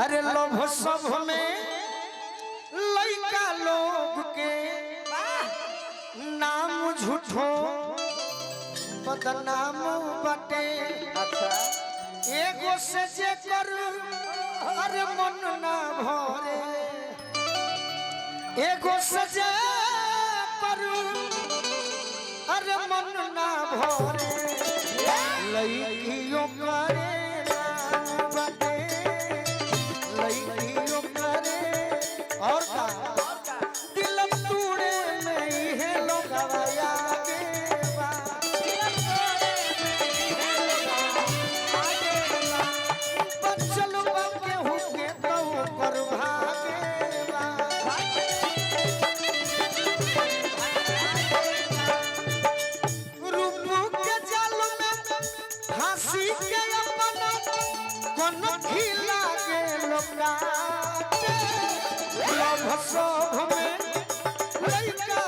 अरे लोभ सब में लइका लोग के नाम झूठो बदनाम बटे। अच्छा एगो से जे कर अरे मन ना भरे, एगो से जे कर अरे मन ना भरे। लइकियों करे और का दिल तूड़े नहीं है लोग आया के बा। बचल बाके हुके तो कर भागे बा। रूप के जाल में फांसी के अपना कौन खिला के लोग सब में लइका